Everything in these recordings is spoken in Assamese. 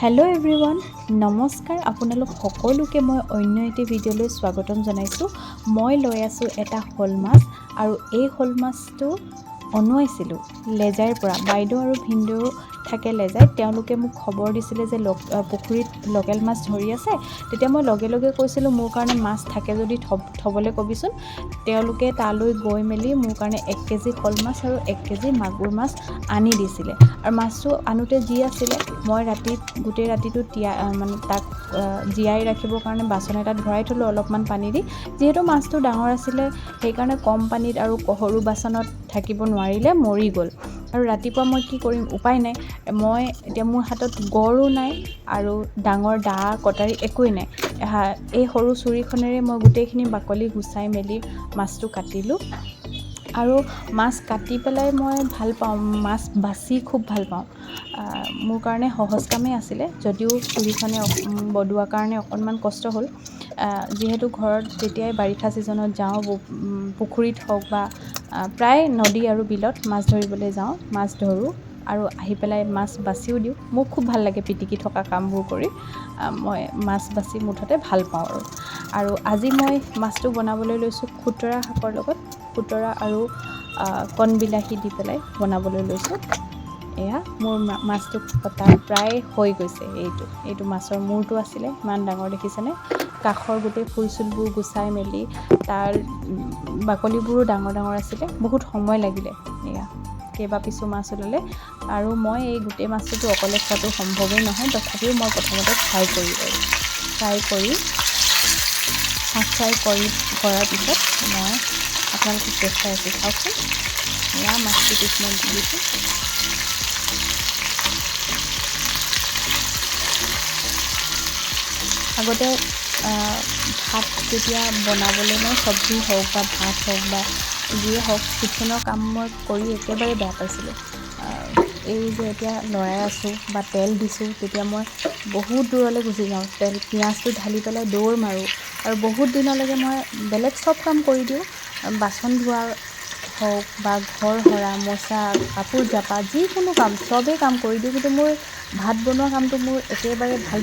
হেল্ল' এভৰিৱান, নমস্কাৰ। আপোনালোক সকলোকে মই অন্য এটি ভিডিঅ'লৈ স্বাগতম জনাইছোঁ। মই লৈ আছোঁ এটা শ'ল মাছ আৰু এই শ'ল মাছটো অনোৱাইছিলোঁ লেজাইৰ পৰা। বাইদেউ আৰু ভিনদেউ থাকে লেজাইত। তেওঁলোকে মোক খবৰ দিছিলে যে পুখুৰীত লোকেল মাছ ধৰি আছে। তেতিয়া মই লগে লগে কৈছিলোঁ মোৰ কাৰণে মাছ থাকে যদি থ'বলৈ ক'বিচোন। তেওঁলোকে তালৈ গৈ মেলি মোৰ কাৰণে 1 কেজি শ'ল মাছ আৰু 1 কেজি মাগুৰ মাছ আনি দিছিলে। আৰু মাছটো আনোতে যি আছিলে, মই গোটেই ৰাতিটো তাক জীয়াই ৰাখিবৰ কাৰণে বাচন এটাত ভৰাই থ'লোঁ অলপমান পানী দি। যিহেতু মাছটো ডাঙৰ আছিলে সেইকাৰণে কম পানীত আৰু সৰু বাচনত থাকিব নোৱাৰিলে, মৰি গ'ল। আৰু ৰাতিপুৱা মই কি কৰিম, উপায় নাই। এতিয়া মোৰ হাতত গড়ো নাই আৰু ডাঙৰ দা কটাৰী একোৱেই নাই। এই সৰু চুৰিখনেৰে মই গোটেইখিনি বাকলি গুচাই মেলি মাছটো কাটিলোঁ। আৰু মাছ কাটি পেলাই মই ভাল পাওঁ, মাছ বাছি খুব ভাল পাওঁ। মোৰ কাৰণে সহজ কামেই আছিলে, যদিও চুৰিখনে বদোৱাৰ কাৰণে অকণমান কষ্ট হ'ল। যিহেতু ঘৰত যেতিয়াই বাৰিষা ছিজনত যাওঁ, পুখুৰীত হওক বা প্ৰায় নদী আৰু বিলত মাছ ধৰিবলৈ যাওঁ, মাছ ধৰোঁ আৰু আহি পেলাই মাছ বাছিও দিওঁ। মোক খুব ভাল লাগে পিটিকি থকা কামবোৰ কৰি। মই মাছ বাছি মুঠতে ভাল পাওঁ আৰু আজি মই মাছটো বনাবলৈ লৈছোঁ খুতৰা শাকৰ লগত। খুতৰা আৰু কণবিলাহী দি পেলাই বনাবলৈ লৈছোঁ। এয়া মোৰ মাছটো কটা প্ৰায় হৈ গৈছে। এইটো মাছৰ মূৰটো আছিলে, ইমান ডাঙৰ দেখিছেনে। কাষৰ গোটেই ফুল চুলবোৰ গুচাই মেলি তাৰ বাকলিবোৰো ডাঙৰ ডাঙৰ আছিলে। বহুত সময় লাগিলে। এয়া কেইবা পিছো মাছ ওলালে আৰু মই এই গোটেই মাছটোতো অকলে খোৱাটো সম্ভৱেই নহয়। তথাপিও মই প্ৰথমতে ফ্ৰাই কৰি কৰাৰ পিছত মই আপোনালোকক দেখুৱাই আছোঁ, চাওকচোন। এয়া মাছটো পিছ মই দি দিছোঁ। আগতে ভাত যেতিয়া বনাবলৈ মই চব্জি হওক বা ভাত হওক বা যিয়ে হওক, কিটচেনৰ কাম মই কৰি একেবাৰে বেয়া পাইছিলোঁ। এই যে এতিয়া লৰাই আছোঁ বা তেল দিছোঁ, তেতিয়া মই বহুত দূৰলৈ গুচি যাওঁ। পিঁয়াজটো ঢালি পেলাই দৌৰ মাৰোঁ আৰু বহুত দিনলৈকে মই বেলেগ চব কাম কৰি দিওঁ। বাচন ধোৱা হওক বা ঘৰ সৰা, মোচা, কাপোৰ জাপা, যিকোনো কাম চবেই কাম কৰি দিওঁ। কিন্তু মোৰ ভাত বনোৱা কামটো মোৰ একেবাৰে ভাল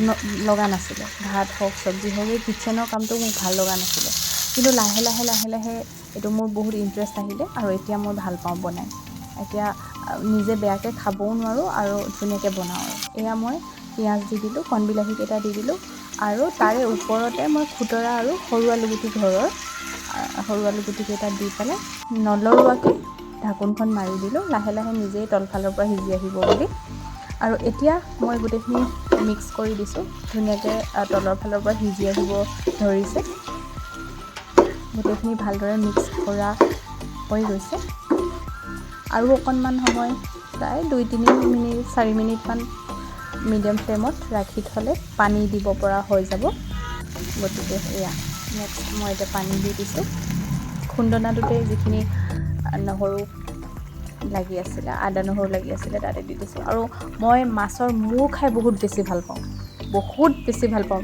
লগা নাছিলে। ভাত হওক চব্জি হওক, এই কিটচেনৰ কামটো মোক ভাল লগা নাছিলে। কিন্তু লাহে লাহে এইটো মোৰ বহুত ইণ্টাৰেষ্ট আহিলে আৰু এতিয়া মই ভাল পাওঁ বনাই। এতিয়া নিজে বেয়াকৈ খাবও নোৱাৰোঁ আৰু ধুনীয়াকৈ বনাওঁ। এয়া মই পিঁয়াজ দি দিলোঁ, কণবিলাহীকেইটা দি দিলোঁ আৰু তাৰে ওপৰতে মই খুতৰা আৰু সৰু আলুগুটিকেইটা দি পেলাই নলৰোৱাকৈ ঢাকোনখন মাৰি দিলোঁ, লাহে লাহে নিজেই তলফালৰ পৰা সিজি আহিব বুলি। আৰু এতিয়া মই গোটেইখিনি মিক্স কৰি দিছোঁ। ধুনীয়াকৈ তলৰ ফালৰ পৰা সিজি আহিব ধৰিছে। গোটেইখিনি ভালদৰে মিক্স কৰা হৈ গৈছে। আৰু অকণমান সময়, প্ৰায় 2-3 মিনিট 4 মিনিটমান মিডিয়াম ফ্লেমত ৰাখি থ'লে পানী দিব পৰা হৈ যাব। গতিকে এয়া নেক্সট মই এতিয়া পানী দি দিছোঁ। খুন্দনাটোতে যিখিনি নহৰু লাগি আছিলে, আদা নহৰু লাগি আছিলে, তাতে দি দিছোঁ। আৰু মই মাছৰ মূৰ খাই বহুত বেছি ভাল পাওঁ।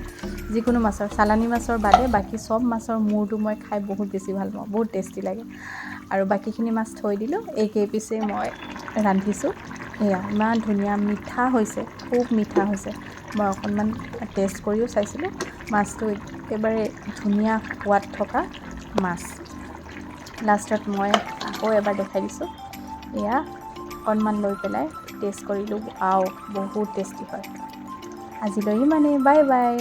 যিকোনো মাছৰ, চালানী মাছৰ বাদে বাকী চব মাছৰ মূৰটো মই খাই বহুত বেছি ভাল পাওঁ। বহুত টেষ্টি লাগে। আৰু বাকীখিনি মাছ থৈ দিলোঁ। এইকেইপিচেই মই ৰান্ধিছোঁ। এয়া ইমান ধুনীয়া মিঠা হৈছে, খুব মিঠা হৈছে। মই অকণমান টেষ্ট কৰিও চাইছিলোঁ। মাছটো একেবাৰে ধুনীয়া সোৱাদ থকা মাছ। লাষ্টত মই আকৌ এবাৰ দেখাই দিছোঁ। এয়া অকণমান লৈ পেলাই টেষ্ট কৰিলোঁ। বহুত টেষ্টি হয়। আজিলৈ ইমানেই। Bye bye.